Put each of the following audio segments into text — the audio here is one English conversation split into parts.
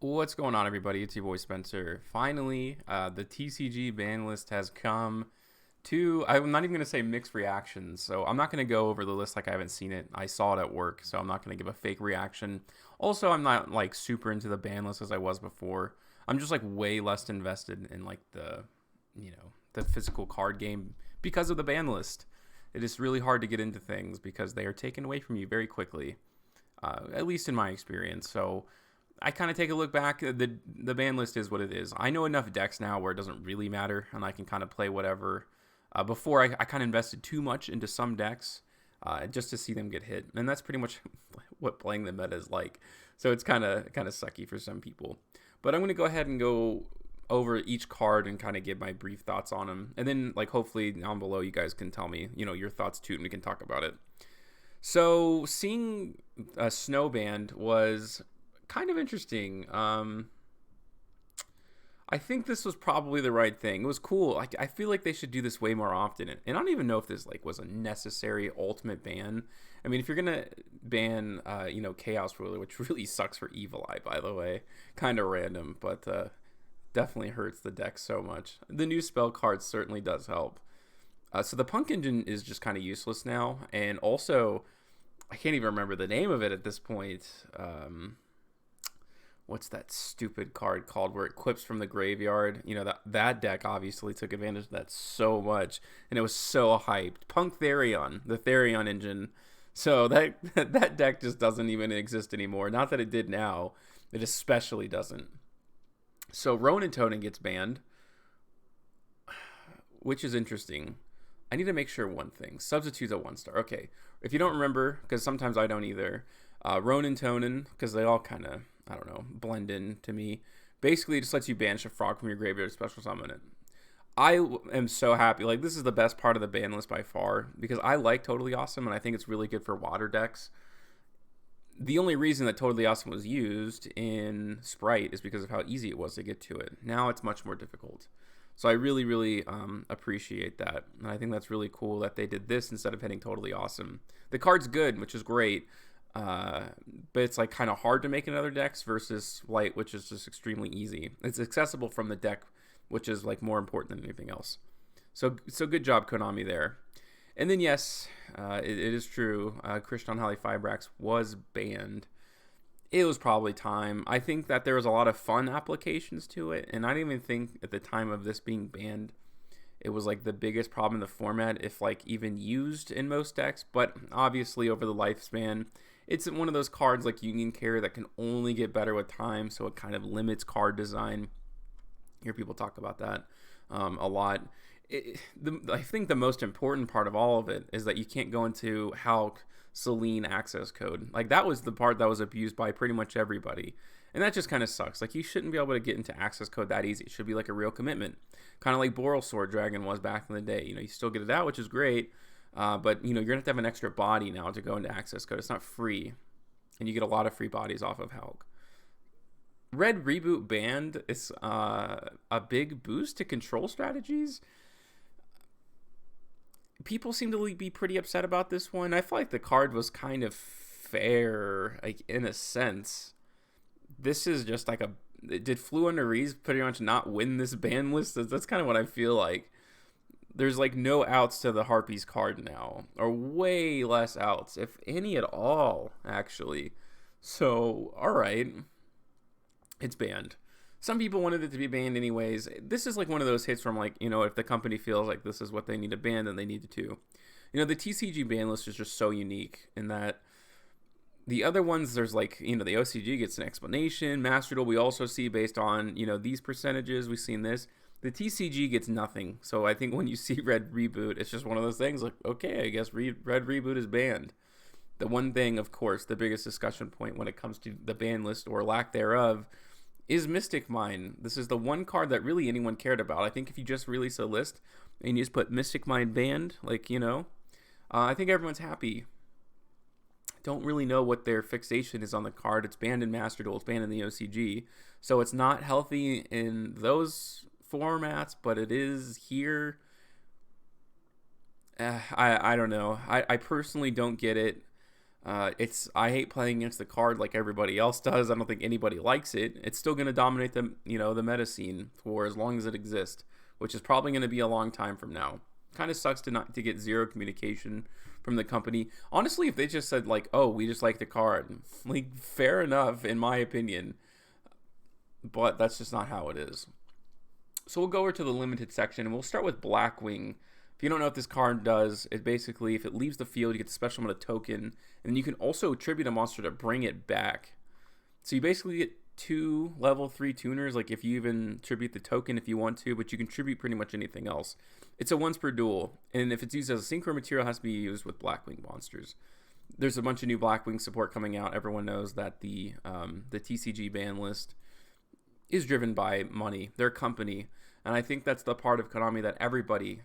What's going on, everybody? It's your boy Spencer. Finally, the TCG ban list has come to. I'm not even going to say mixed reactions, so I'm not going to go over the list like I haven't seen it. I saw it at work, so I'm not going to give a fake reaction. Also, I'm not like super into the ban list as I was before. I'm just like way less invested in like the physical card game because of the ban list. It is really hard to get into things because they are taken away from you very quickly, at least in my experience. So I kind of take a look back. The ban list is what it is. I know enough decks now where it doesn't really matter, and I can kind of play whatever. Before I kind of invested too much into some decks just to see them get hit, and that's pretty much what playing the meta is like. So it's kind of sucky for some people. But I'm gonna go ahead and go over each card and kind of give my brief thoughts on them, and then like hopefully down below you guys can tell me your thoughts too, and we can talk about it. So seeing a snow band was kind of interesting. I think this was probably the right thing. It was cool. I feel like they should do this way more often. And I don't even know if this like was a necessary ultimate ban. I mean, if you're gonna ban, Chaos Ruler, which really sucks for Evil Eye, by the way, kind of random, but definitely hurts the deck so much. The new spell card certainly does help. So the Punk Engine is just kind of useless now, and also I can't even remember the name of it at this point. What's that stupid card called where it clips from the graveyard? That deck obviously took advantage of that so much, and it was so hyped. Punk Therion, the Therion engine. So that that deck just doesn't even exist anymore. Not that it did now, it especially doesn't. So Ronin Totem gets banned, which is interesting. I need to make sure one thing. Substitute's a 1-star. Okay. If you don't remember, because sometimes I don't either, Ronin Tonin, because they all kind of, I don't know, blend in to me. Basically, it just lets you banish a frog from your graveyard, special summon it. I am so happy. Like, this is the best part of the ban list by far, because I like Totally Awesome, and I think it's really good for water decks. The only reason that Totally Awesome was used in Sprite is because of how easy it was to get to it. Now it's much more difficult. So I really, really appreciate that. And I think that's really cool that they did this instead of hitting Totally Awesome. The card's good, which is great. But it's like kind of hard to make in other decks versus Light, which is just extremely easy. It's accessible from the deck, which is like more important than anything else. So good job, Konami, there. And then yes, it is true. Krishan Holly Fibrax was banned. It was probably time. I think that there was a lot of fun applications to it, and I didn't even think at the time of this being banned it was like the biggest problem in the format, if like even used in most decks. But obviously over the lifespan, it's one of those cards like Union Carrier that can only get better with time, so it kind of limits card design. Hear people talk about that a lot. I think the most important part of all of it is that you can't go into Hulk Celine access code. Like, that was the part that was abused by pretty much everybody. And that just kind of sucks. Like, you shouldn't be able to get into access code that easy. It should be like a real commitment. Kind of like Boral Sword Dragon was back in the day. You still get it out, which is great. But, you're going to have an extra body now to go into access code. It's not free. And you get a lot of free bodies off of Hulk. Red Reboot banned is a big boost to control strategies. People seem to be pretty upset about this one. I feel like the card was kind of fair, like, in a sense. This is just like did Flu Under Reese pretty much not win this ban list? That's kind of what I feel like. There's like no outs to the Harpies card now, or way less outs, if any at all, actually. So, all right, it's banned. Some people wanted it to be banned anyways. This is like one of those hits from like, if the company feels like this is what they need to ban, then they need to. The TCG ban list is just so unique in that the other ones, there's like, the OCG gets an explanation. Master Duel, we also see based on, these percentages. We've seen this. The TCG gets nothing. So I think when you see Red Reboot, it's just one of those things like, okay, I guess Red Reboot is banned. The one thing, of course, the biggest discussion point when it comes to the ban list or lack thereof is Mystic Mine. This is the one card that really anyone cared about. I think if you just release a list and you just put Mystic Mine banned, like, I think everyone's happy. Don't really know what their fixation is on the card. It's banned in Master Duel, it's banned in the OCG. So it's not healthy in those formats, but it is here. I don't know. I personally don't get it. I hate playing against the card like everybody else does. I don't think anybody likes it. It's still going to dominate the meta scene for as long as it exists, which is probably going to be a long time from now. Kind of sucks to get zero communication from the company. Honestly, if they just said like, "Oh, we just like the card," like fair enough in my opinion, but that's just not how it is. So we'll go over to the limited section and we'll start with Blackwing. If you don't know what this card does, it basically, if it leaves the field, you get the special amount of token, and you can also tribute a monster to bring it back. So you basically get 2 level 3 tuners, like if you even tribute the token if you want to, but you can tribute pretty much anything else. It's a once per duel, and if it's used as a synchro material, it has to be used with Blackwing monsters. There's a bunch of new Blackwing support coming out. Everyone knows that the TCG ban list is driven by money, their company, and I think that's the part of Konami that everybody,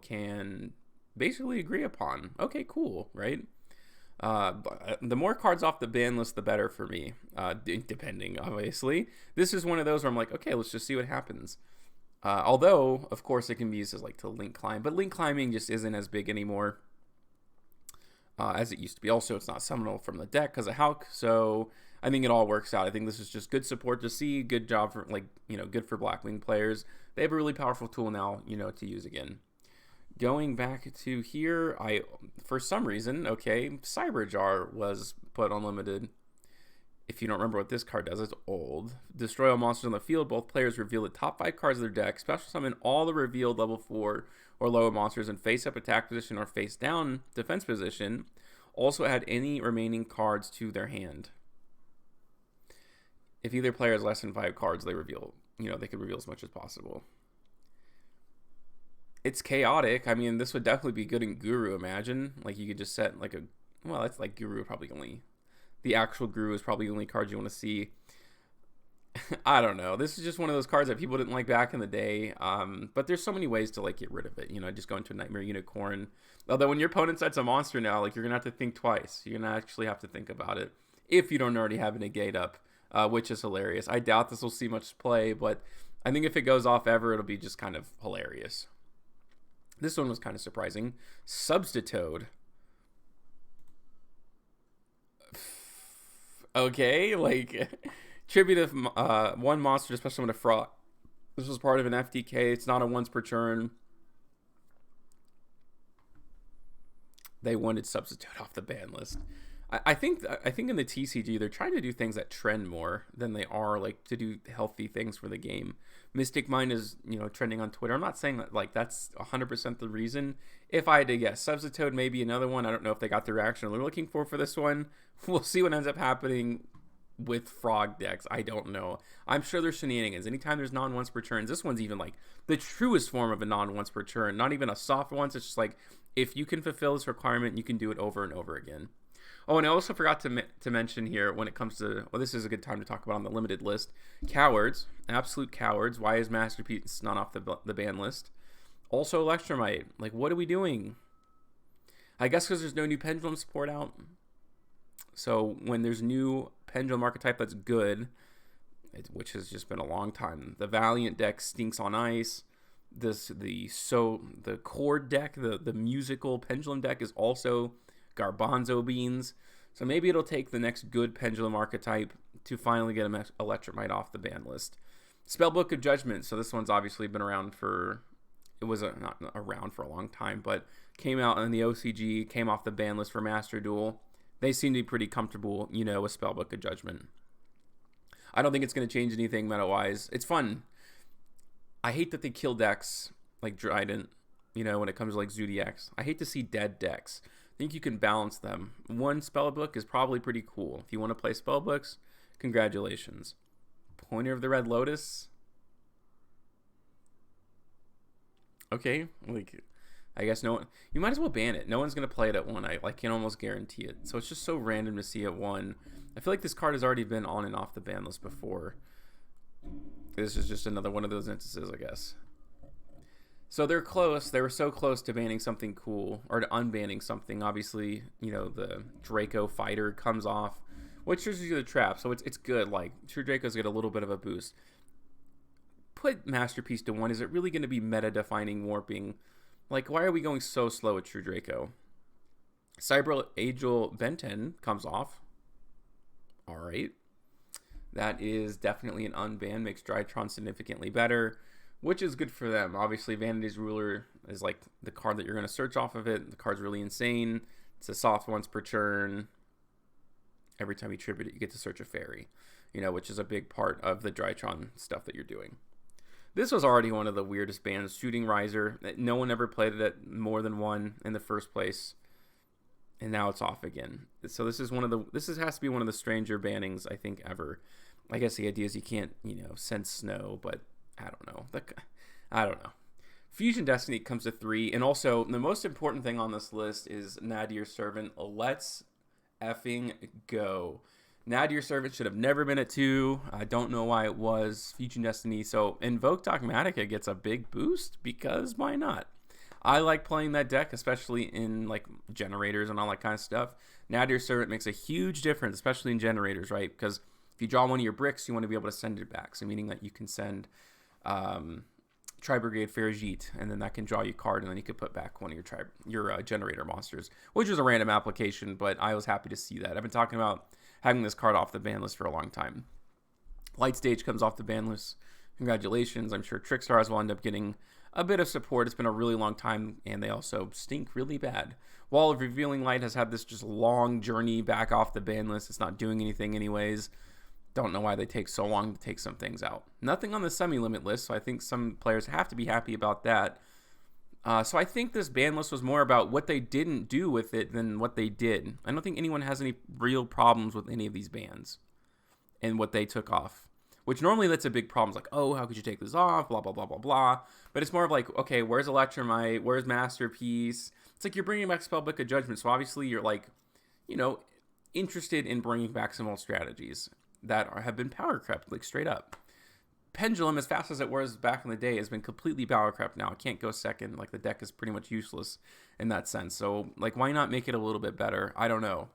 can basically agree upon. Okay, cool, right? The more cards off the ban list, the better for me, depending, obviously. This is one of those where I'm like, okay, let's just see what happens. Although, of course, it can be used as to link climb, but link climbing just isn't as big anymore as it used to be. Also, it's not summonable from the deck because of Hulk, so I think it all works out. I think this is just good support to see. Good job for, good for Blackwing players. They have a really powerful tool now, to use again. Going back to here, for some reason, Cyberjar was put on limited. If you don't remember what this card does, it's old. Destroy all monsters on the field. Both players reveal the top 5 cards of their deck. Special summon all the revealed level 4 or lower monsters in face-up attack position or face-down defense position. Also add any remaining cards to their hand. If either player has less than 5 cards, they reveal. They could reveal as much as possible. It's chaotic. I mean, this would definitely be good in Guru, imagine. Like, you could just set, that's like Guru probably only... The actual Guru is probably the only card you want to see. I don't know. This is just one of those cards that people didn't like back in the day. But there's so many ways to, get rid of it. Just go into a Nightmare Unicorn. Although, when your opponent sets a monster now, you're going to have to think twice. You're going to actually have to think about it. If you don't already have a negate up, which is hilarious. I doubt this will see much play, but I think if it goes off ever, it'll be just kind of hilarious. This one was kind of surprising. Substitute. Okay, tribute of one monster to special summon a frog. This was part of an FDK. It's not a once per turn. They wanted substitute off the ban list. I think in the TCG they're trying to do things that trend more than they are to do healthy things for the game. Mystic Mind is trending on Twitter. I'm not saying that that's 100% the reason. If I had to guess, substitute maybe another one. I don't know if they got the reaction they're looking for this one. We'll see what ends up happening with frog decks. I don't know. I'm sure there's shenanigans. Anytime there's non-once per turns, this one's even the truest form of a non-once per turn. Not even a soft once. It's just if you can fulfill this requirement, you can do it over and over again. Oh, and I also forgot to mention here when it comes to, this is a good time to talk about on the limited list, cowards, absolute cowards. Why is Masterpiece not off the ban list? Also Electromite. What are we doing? I guess because there's no new Pendulum support out. So when there's new Pendulum archetype that's good, which has just been a long time, the Valiant deck stinks on ice. The chord deck, the musical Pendulum deck is also garbanzo beans. So maybe it'll take the next good Pendulum archetype to finally get Electromite off the ban list. Spellbook of Judgment. So this one's obviously been around for... It was not around for a long time, but came out in the OCG, came off the ban list for Master Duel. They seem to be pretty comfortable, with Spellbook of Judgment. I don't think it's going to change anything meta-wise. It's fun. I hate that they kill decks like Trident, when it comes to Zodiacs. I hate to see dead decks. I think you can balance them. One spellbook is probably pretty cool. If you want to play spellbooks, congratulations. Pointer of the Red Lotus. Okay, I guess no one... You might as well ban it. No one's going to play it at 1. I can almost guarantee it. So it's just so random to see at 1. I feel like this card has already been on and off the ban list before. This is just another one of those instances, I guess. So they're close. They were so close to banning something cool, or to unbanning something. Obviously, the Draco Fighter comes off, which is usually the trap. So it's good. True Dracos get a little bit of a boost. Put Masterpiece to 1. Is it really going to be meta-defining warping? Why are we going so slow with True Draco? Cyber Angel Benten comes off. All right. That is definitely an unban. Makes Drytron significantly better, which is good for them. Obviously, Vanity's Ruler is like the card that you're going to search off of it. The card's really insane. It's a soft once per turn. Every time you tribute it, you get to search a fairy, which is a big part of the Drytron stuff that you're doing. This was already one of the weirdest bans, Shooting Riser. No one ever played it at more than one in the first place, and now it's off again. So this is has to be one of the stranger bannings I think ever. I guess the idea is you can't, send snow, but I don't know. I don't know. Fusion Destiny comes to 3, and also the most important thing on this list is Nadir Servant. Let's effing go. Nadir Servant should have never been at 2. I don't know why it was. Fusion Destiny. So Invoke Dogmatica gets a big boost because why not? I like playing that deck, especially in like generators and all that kind of stuff. Nadir Servant makes a huge difference, especially in generators, right? Because if you draw one of your bricks, you want to be able to send it back. So meaning that you can send Tri-Brigade Ferrigite, and then that can draw you a card, and then you could put back one of your generator monsters, which is a random application, but I was happy to see that. I've been talking about having this card off the ban list for a long time. Light Stage comes off the ban list. Congratulations. I'm sure Trickstars will end up getting a bit of support. It's been a really long time, and they also stink really bad. Wall of Revealing Light has had this just long journey back off the ban list. It's not doing anything anyways. Don't know why they take so long to take some things out. Nothing on the semi-limit list, so I think some players have to be happy about that. So I think this ban list was more about what they didn't do with it than what they did. I don't think anyone has any real problems with any of these bans and what they took off. Which normally that's a big problem. It's like, oh, how could you take this off? Blah, blah, blah, blah, blah. But it's more of like, okay, where's Electromite? Where's Masterpiece? It's like you're bringing back Spellbook of Judgment. So obviously you're like, interested in bringing back some old strategies that have been power crept, like straight up. Pendulum, as fast as it was back in the day, has been completely power crept now. It can't go second. Like the deck is pretty much useless in that sense. So like, why not make it a little bit better? I don't know.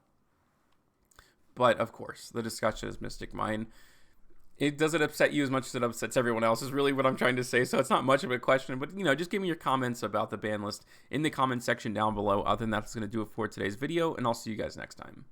But of course, the discussion is Mystic Mine. It doesn't upset you as much as it upsets everyone else is really what I'm trying to say. So it's not much of a question, but just give me your comments about the ban list in the comment section down below. Other than that, that's going to do it for today's video, and I'll see you guys next time.